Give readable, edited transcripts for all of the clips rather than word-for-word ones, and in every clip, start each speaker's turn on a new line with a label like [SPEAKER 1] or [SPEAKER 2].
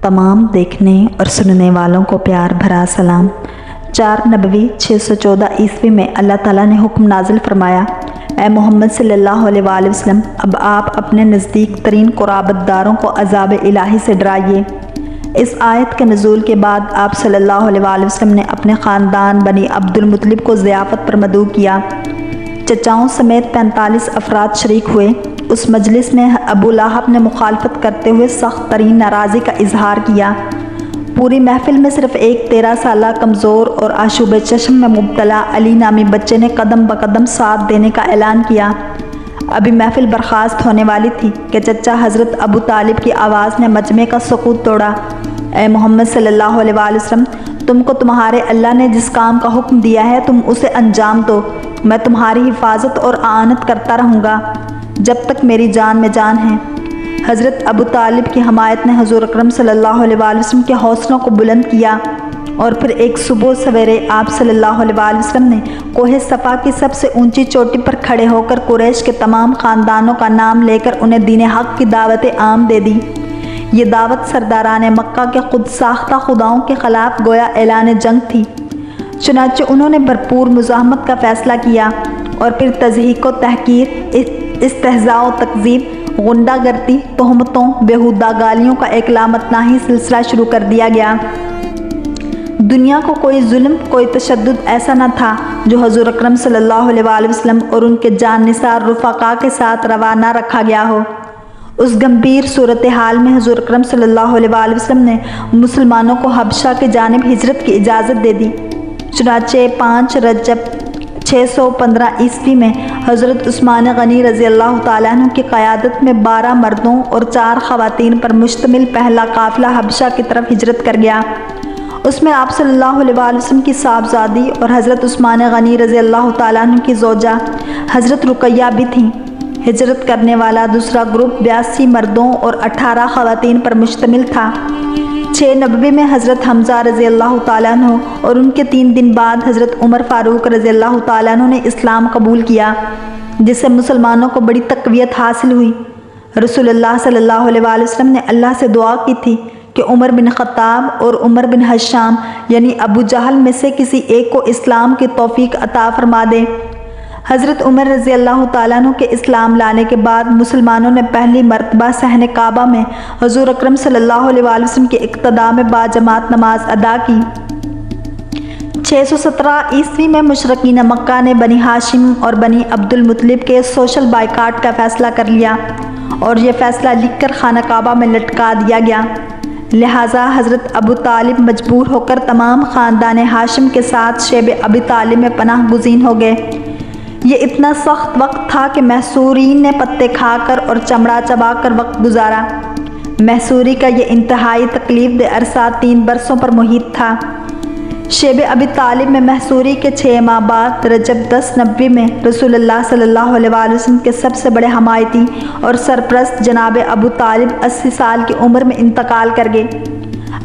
[SPEAKER 1] तमाम देखने और सुनने वालों को प्यार भरा सलाम। 4 नबवी 614 ईस्वी में अल्लाह ताला ने हुक्म नाजिल फरमाया, ए मोहम्मद सल्लल्लाहु अलैहि वसल्लम, अब आप अपने नज़दीक तरीन क़ुराबतदारों को अज़ाब इलाही से डराइए। इस आयत के नज़ूल के बाद आप सल्लल्लाहु अलैहि वसल्लम ने अपने ख़ानदान बनी अब्दुल मुत्तलिब को ज़ियाफ़त पर मदऊ किया। चचाओं समेत 45 अफराद शरीक हुए। उस मजलिस में अबू लहब ने मुखालफत करते हुए सख्त तरीन नाराज़गी का इजहार किया। पूरी महफिल में सिर्फ एक 13 साला कमज़ोर और आशूब चश्म में मुब्तला अली नामी बच्चे ने कदम बकदम साथ देने का ऐलान किया। अभी महफिल बर्खास्त होने वाली थी कि चचा हज़रत अबू तालिब की आवाज़ ने मजमे का सुकूत तोड़ा। ए मोहम्मद सल्लल्लाहु अलैहि वसल्लम, तुमको तुम्हारे अल्लाह ने जिस काम का हुक्म दिया है तुम उसे अंजाम दो। मैं तुम्हारी हिफाजत और आनत करता रहूँगा जब तक मेरी जान में जान है। हज़रत अबू तालिब की हमायत ने हुज़ूर अकरम सल्लल्लाहु अलैहि वसल्लम के हौसलों को बुलंद किया और फिर एक सुबह सवेरे आप सल्लल्लाहु अलैहि वसल्लम ने कोहे सफ़ा की सबसे ऊंची चोटी पर खड़े होकर कुरैश के तमाम ख़ानदानों का नाम लेकर उन्हें दीन हक़ की दावत आम दे दी। ये दावत सरदारान मक्का के खुद साख्ता खुदाओं के ख़िलाफ़ गोया ऐलान जंग थी। चुनांचे उन्होंने भरपूर मुज़ाहमत का फ़ैसला किया और फिर तज़हीक व तहकीर, इस्तेहज़ा व तकज़ीब, गुंडागर्दी, तोहमतों, बेहुदा गालियों का एक लामतनाही सिलसिला शुरू कर दिया गया। दुनिया को कोई जुल्म, कोई तशद्दुद ऐसा न था जो हुज़ूर अकरम सल्लल्लाहु अलैहि वसल्लम और उनके जानिसार रुफ़क़ा के साथ रवा न रखा गया हो। उस गंभीर सूरत हाल में हुज़ूर अकरम सल्लल्लाहु अलैहि वसल्लम ने मुसलमानों को हबशा के जानिब हिजरत की इजाज़त दे दी। चुनांचे 5 रजब 615 ईस्वी में हज़रत उस्मान गनी रज़ी अल्लाह ताला अन्हु की क़यादत में 12 मर्दों और 4 ख़वातीन पर मुश्तमिल पहला काफ़िला हबशा की तरफ हिजरत कर गया। उसमें आप सल्लल्लाहु अलैहि वसल्लम की साहबजादी और हज़रत उस्मान गनी रज़ी अल्लाह ताला अन्हु की ज़ौजा हज़रत रुक़ैया भी थीं। हिजरत करने वाला दूसरा ग्रुप 82 मर्दों और 18 ख़वातीन पर मुश्तमिल था। 6 नबवी में हज़रत हमज़ा रज़ी अल्लाह ताला अन्हु और उनके 3 दिन बाद हज़रत उमर फ़ारूक रज़ी अल्लाह ताला अन्हु ने इस्लाम कबूल किया, जिससे मुसलमानों को बड़ी तक़वियत हासिल हुई। रसूलुल्लाह सल्लल्लाहु अलैहि वसल्लम ने अल्लाह से दुआ की थी कि उमर बिन ख़त्ताब और उमर बिन हश्शाम यानी अबू जहल में से किसी एक को इस्लाम की तौफ़ीक अता फरमा दे। हज़रत उमर रज़ी अल्लाह ताला अन्हु के इस्लाम लाने के बाद मुसलमानों ने पहली मरतबा सहन काबा में हुज़ूर अकरम सल्लल्लाहु अलैहि वसल्लम के इक़्तिदा में बाजमात नमाज अदा की। 617 ईस्वी में मुशरिकीन मक्का ने बनी हाशिम और बनी अब्दुल मुत्तलिब के सोशल बाइकाट का फ़ैसला कर लिया और यह फ़ैसला लिखकर खाना काबा में लटका दिया गया। लिहाजा हज़रत अबू तालिब मजबूर होकर तमाम ख़ानदान हाशिम के साथ शेब अबी तालिब में पनाह गुज़ीन हो गए। ये इतना सख्त वक्त था कि महसूरीन ने पत्ते खाकर और चमड़ा चबाकर वक्त गुजारा। महसूरी का ये इंतहाई तकलीफ दे अरसा 3 बरसों पर मुहित था। शेब अबी तालिब में महसूरी के 6 माह बाद रजब 10 नबवी में रसूलुल्लाह सल्लल्लाहु अलैहि वसल्लम के सबसे बड़े हमायती और सरप्रस्त जनाब अबू तालिब 80 साल की उम्र में इंतकाल कर गए।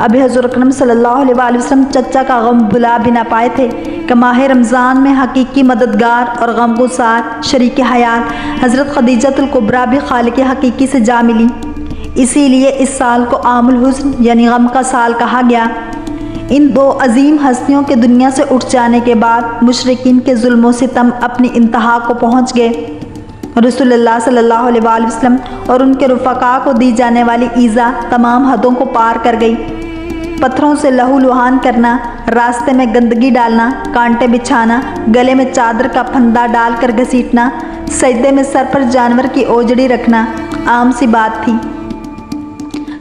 [SPEAKER 1] अभी हुज़ूर अकरम सल्लल्लाहु अलैहि वसल्लम चचा का गम भुला भी ना पाए थे कि माह रमज़ान में हकीकी मददगार और गमगुसार शरीक हयात हज़रत खदीजतुल कुबरा भी खालिक हकीकी से जा मिली। इसीलिए इस साल को आमुल हुज़्न यानी गम का साल कहा गया। इन 2 अजीम हस्तियों के दुनिया से उठ जाने के बाद मुशरिकीन के जुल्म व सितम अपनी इंतहा को पहुँच गए। रसूलुल्लाह सल्लल्लाहु अलैहि वसल्लम और उनके रुफ़क़ा को दी जाने वाली ईज़ा तमाम हदों को पार कर गई। पत्थरों से लहू लुहान करना, रास्ते में गंदगी डालना, कांटे बिछाना, गले में चादर का फंदा डालकर घसीटना, सजदे में सर पर जानवर की ओजड़ी रखना आम सी बात थी।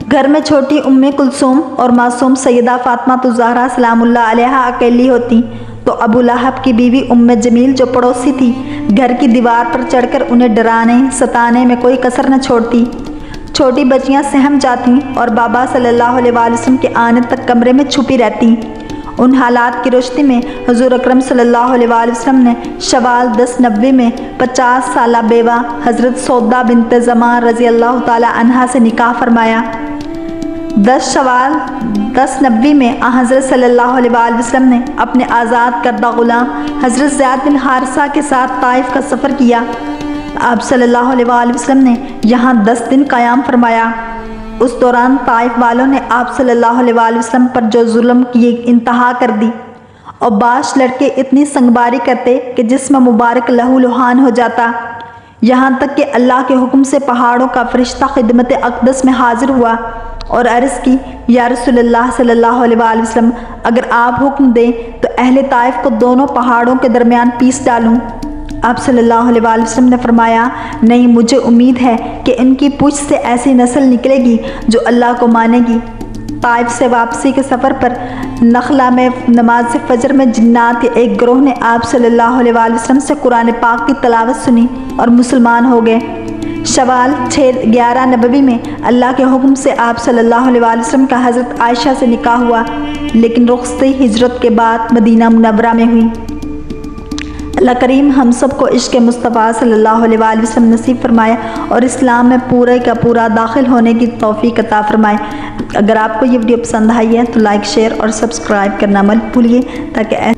[SPEAKER 1] घर में छोटी उम्मे कुलसूम और मासूम सैयदा फ़ातिमा ज़हरा सलामुल्लाह अलैहा अकेली होती तो अबू लहब की बीवी उम्मे जमील जो पड़ोसी थी घर की दीवार पर चढ़कर उन्हें डराने सताने में कोई कसर न छोड़ती। छोटी बच्चियां सहम जाती और बाबा सल्लल्लाहु अलैहि वसल्लम के आने तक कमरे में छुपी रहती। उन हालात की रोशनी में हुज़ूर अकरम सल्लल्लाहु अलैहि वसल्लम ने शवाल 10 नबवी में 50 साला बेवा हज़रत सौदा बिनते ज़मान रज़ी अल्लाह ताला अन्हा से निकाह फरमाया। 10 शवाल 10 नबवी में हज़रत सल्लल्लाहु अलैहि वसल्लम ने अपने आज़ाद करदा ग़ुलाम हज़रत ज़ैद बिन हारिसा के साथ ताइफ का सफ़र किया। आप सल्लल्लाहु अलैहि वसल्लम ने यहाँ 10 दिन क़याम फरमाया اس دوران طائف والوں نے آپ صلی اللہ علیہ وآلہ وسلم پر جو ظلم کی انتہا کر دی، اور بعض لڑکے اتنی سنگباری کرتے کہ جسم مبارک لہو لہان ہو جاتا، یہاں تک کہ اللہ کے حکم سے پہاڑوں کا فرشتہ خدمت اقدس میں حاضر ہوا اور عرض کی، یا رسول اللہ صلی اللہ علیہ وآلہ وسلم، اگر آپ حکم دیں تو اہل طائف کو دونوں پہاڑوں کے درمیان پیس ڈالوں۔ آپ صلی اللہ علیہ وآلہ وسلم نے فرمایا، نہیں، مجھے امید ہے کہ ان کی پوچھ سے ایسی نسل نکلے گی جو اللہ کو مانے گی۔ طائف سے واپسی کے سفر پر نخلا میں نماز فجر میں جنات کے ایک گروہ نے آپ صلی اللہ علیہ وآلہ وسلم سے قرآن پاک کی تلاوت سنی اور مسلمان ہو گئے۔ شوال 11 نبوی میں اللہ کے حکم سے آپ صلی اللہ علیہ وآلہ وسلم کا حضرت عائشہ سے نکاح ہوا، لیکن رخصتی ہجرت کے بعد مدینہ منورہ میں ہوئی۔ اللہ کریم ہم سب کو عشق مصطفیٰ صلی اللہ علیہ وآلہ وسلم نصیب فرمائے اور اسلام میں پورے کا پورا داخل ہونے کی توفیق عطا فرمائے۔ اگر آپ کو یہ ویڈیو پسند آئی ہے تو لائک، شیئر اور سبسکرائب کرنا مت بھولیے تاکہ